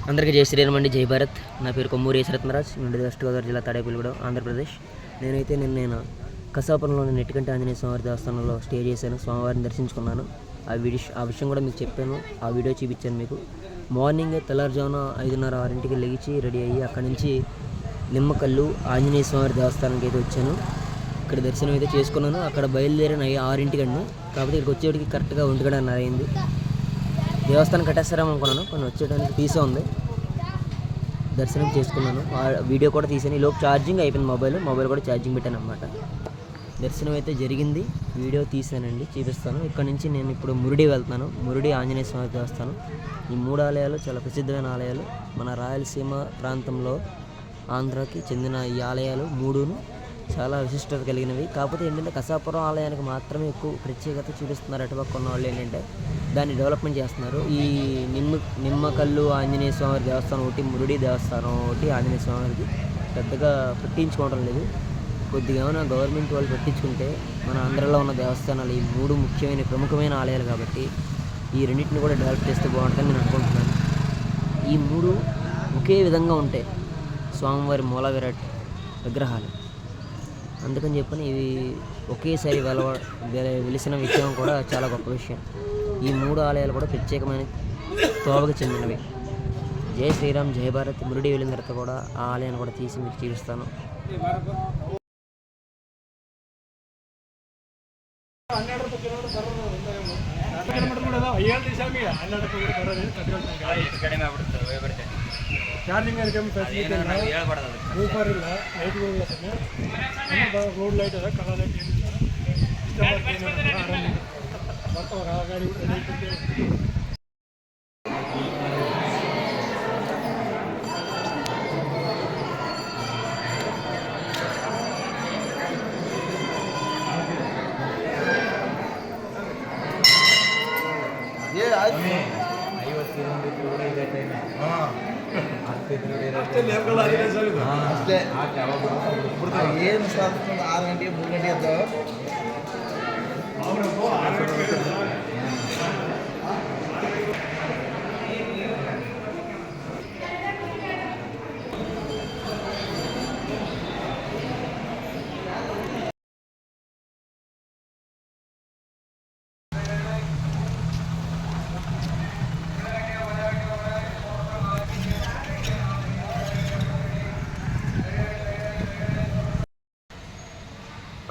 అందరికీ జై శ్రీరామ్ అండి, జై భారత్. నా పేరు కొమ్మూరి రత్నరాజ్ నుండి వెస్ట్ గోదావరి జిల్లా తాడేపల్లిగూడెం, ఆంధ్రప్రదేశ్. నేనైతే నేను కసాపురంలోని నెట్టికంటి ఆంజనేయ స్వామివారి దేవస్థానంలో స్టే చేశాను. స్వామివారిని దర్శించుకున్నాను. ఆ విషయం కూడా మీకు చెప్పాను, ఆ వీడియో చూపించాను మీకు. మార్నింగ్ తెల్లారుజామున 5:30-6ంటికి లేచి రెడీ అయ్యి అక్కడి నుంచి నిమ్మకల్లు ఆంజనేయ స్వామివారి దేవస్థానానికి అయితే వచ్చాను. ఇక్కడ దర్శనం అయితే చేసుకున్నాను. అక్కడ బయలుదేరిన 6ంటికి అండి. కాకపోతే ఇక్కడికి వచ్చేటికి కరెక్ట్గా 1:30 అయింది. దేవస్థానం కట్టేస్తారేమో అనుకున్నాను, కొన్ని వచ్చేయడానికి తీసే ఉంది. దర్శనం చేసుకున్నాను, వీడియో కూడా తీసాను. ఈలోపు ఛార్జింగ్ అయిపోయింది, మొబైల్ కూడా ఛార్జింగ్ పెట్టాను అనమాట. దర్శనం అయితే జరిగింది, వీడియో తీసానండి, చూపిస్తాను. ఇక్కడ నుంచి నేను ఇప్పుడు మురుడి వెళ్తున్నాను. మురుడి ఆంజనేయ స్వామి దేవస్థానం. ఈ 3 ఆలయాలు చాలా ప్రసిద్ధమైన ఆలయాలు. మన రాయలసీమ ప్రాంతంలో ఆంధ్రాకి చెందిన ఈ ఆలయాలు 3ను చాలా విశిష్టత కలిగినవి. కాకపోతే ఏంటంటే కసాపురం ఆలయానికి మాత్రమే ఎక్కువ ప్రత్యేకత చూపిస్తున్నారు. అటుపక్క ఉన్న వాళ్ళు ఏంటంటే దాన్ని డెవలప్మెంట్ చేస్తున్నారు. ఈ నిమ్మకల్లు ఆంజనేయ స్వామి దేవస్థానం ఒకటి, మురుడి దేవస్థానం ఒకటి ఆంజనేయ స్వామికి పెద్దగా పట్టించుకోవడం లేదు. కొద్దిగా ఏమైనా గవర్నమెంట్ వాళ్ళు పట్టించుకుంటే మన ఆంధ్రలో ఉన్న దేవస్థానాలు ఈ 3 ప్రముఖమైన ఆలయాలు కాబట్టి ఈ రెండింటిని కూడా డెవలప్ చేస్తే బాగుంటుందని నేను అనుకుంటున్నాను. ఈ 3 ఒకే విధంగా ఉంటాయి, స్వామివారి మూల విరాట్ విగ్రహాలు. అందుకని చెప్పని ఇవి ఒకేసారి వెలిసిన విషయం కూడా చాలా గొప్ప విషయం. ఈ 3 ఆలయాలు కూడా ప్రత్యేకమైన తోవకు చెందినవి. జై శ్రీరామ్, జై భారత్. మురుడి వెళ్ళిన తర్వాత కూడా ఆ ఆలయాన్ని కూడా తీసి మీకు చూపిస్తాను. ಚಾರ್ಜಿಂಗ್ ಫೆಸಿಲಿಟಿ ಊಪರ್ ಇಲ್ಲ, ಲೈಟ್ಗಳಿಲ್ಲ, ರೋಡ್ ಲೈಟ್ ಅದ, ಕಲರ್ ಲೈಟ್ ಏನಿಲ್ಲ, ಬರ್ತಾವ ಗಾಡಿ ಏನು 6 ಗಂಟೆಗೆ 3 ಗಂಟೆ ಇದ್ದಾವೆ.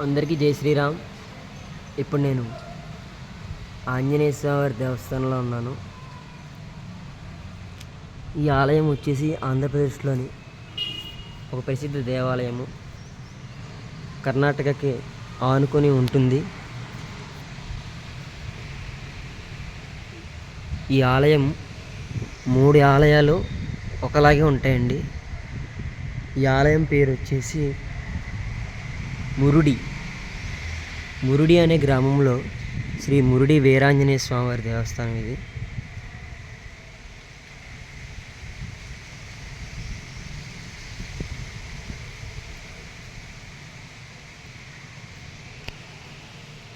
అందరికీ జై శ్రీరామ్. ఇప్పుడు నేను ఆంజనేయ స్వామి దేవస్థానంలో ఉన్నాను. ఈ ఆలయం వచ్చేసి ఆంధ్రప్రదేశ్లోని ఒక ప్రసిద్ధ దేవాలయము. కర్ణాటకకి ఆనుకొని ఉంటుంది. ఈ ఆలయం 3 ఆలయాలు ఒకలాగే ఉంటాయండి. ఈ ఆలయం పేరు వచ్చేసి మురుడి అనే గ్రామంలో శ్రీ మురుడి వీరాంజనేయ స్వామివారి దేవస్థానం ఇది.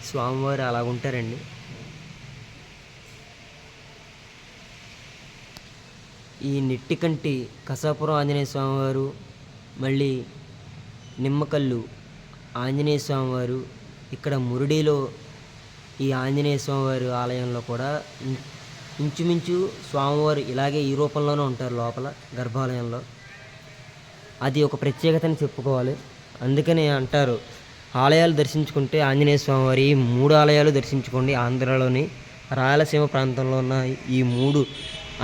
స్వామివారు అలాగుంటారండి. ఈ నెట్టికంటి కసాపురం ఆంజనేయ స్వామివారు, మళ్ళీ నిమ్మకల్లు ఆంజనేయ స్వామివారు, ఇక్కడ మురుడిలో ఈ ఆంజనేయ స్వామివారి ఆలయంలో కూడా ఇంచుమించు స్వామివారు ఇలాగే ఈ రూపంలోనే ఉంటారు లోపల గర్భాలయంలో. అది ఒక ప్రత్యేకతని చెప్పుకోవాలి. అందుకని అంటారు, ఆలయాలు దర్శించుకుంటే ఆంజనేయ స్వామివారి 3 ఆలయాలు దర్శించుకోండి. ఆంధ్రాలోని రాయలసీమ ప్రాంతంలో ఉన్న ఈ 3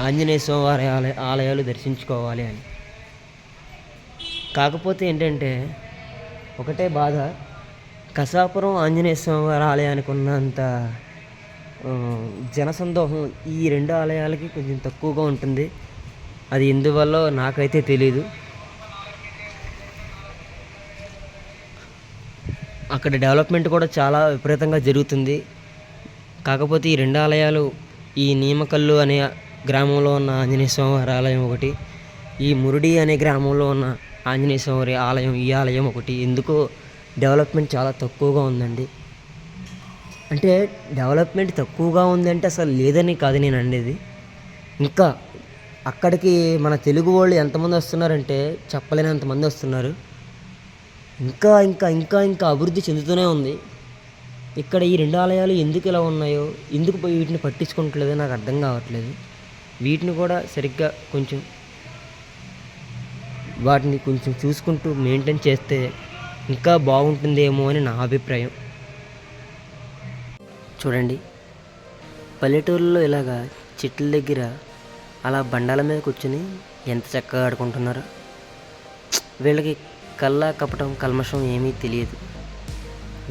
ఆంజనేయ స్వామివారి ఆలయాలు దర్శించుకోవాలి అని. కాకపోతే ఏంటంటే ఒకటే బాధ, కసాపురం ఆంజనేయ స్వామివారి ఆలయానికి ఉన్నంత జనసందోహం ఈ 2 ఆలయాలకి కొంచెం తక్కువగా ఉంటుంది. అది ఎందువల్ల నాకైతే తెలీదు. అక్కడ డెవలప్మెంట్ కూడా చాలా విపరీతంగా జరుగుతుంది. కాకపోతే ఈ 2 ఆలయాలు, ఈ నీమకల్లు అనే గ్రామంలో ఉన్న ఆంజనేయ స్వామివారి ఆలయం ఒకటి, ఈ మురుడి అనే గ్రామంలో ఉన్న ఆంజనేయ స్వామి ఆలయం, ఈ ఆలయం ఒకటి, ఎందుకో డెవలప్మెంట్ చాలా తక్కువగా ఉందండి. అంటే డెవలప్మెంట్ తక్కువగా ఉందంటే అసలు లేదని కాదు నేను అనేది. ఇంకా అక్కడికి మన తెలుగు వాళ్ళు ఎంతమంది వస్తున్నారంటే చెప్పలేనంతమంది వస్తున్నారు. ఇంకా ఇంకా ఇంకా ఇంకా అభివృద్ధి చెందుతూనే ఉంది. ఇక్కడ ఈ 2 ఆలయాలు ఎందుకు ఇలా ఉన్నాయో, ఎందుకు వీటిని పట్టించుకోవట్లేదో నాకు అర్థం కావట్లేదు. వీటిని కూడా సరిగ్గా కొంచెం వాటిని కొంచెం చూసుకుంటూ మెయింటైన్ చేస్తే ఇంకా బాగుంటుందేమో అని నా అభిప్రాయం. చూడండి, పల్లెటూరులో ఇలాగా చెట్ల దగ్గర అలా బండాల మీద కూర్చొని ఎంత చక్కగా ఆడుకుంటున్నారో. వీళ్ళకి కల్లా కపటం కల్మషం ఏమీ తెలియదు.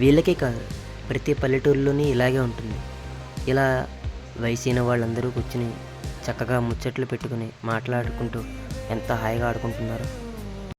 వీళ్ళకే కాదు, ప్రతి పల్లెటూరులోని ఇలాగే ఉంటుంది. ఇలా వయసైన వాళ్ళందరూ కూర్చుని చక్కగా ముచ్చట్లు పెట్టుకుని మాట్లాడుకుంటూ ఎంత హాయిగా ఆడుకుంటున్నారో.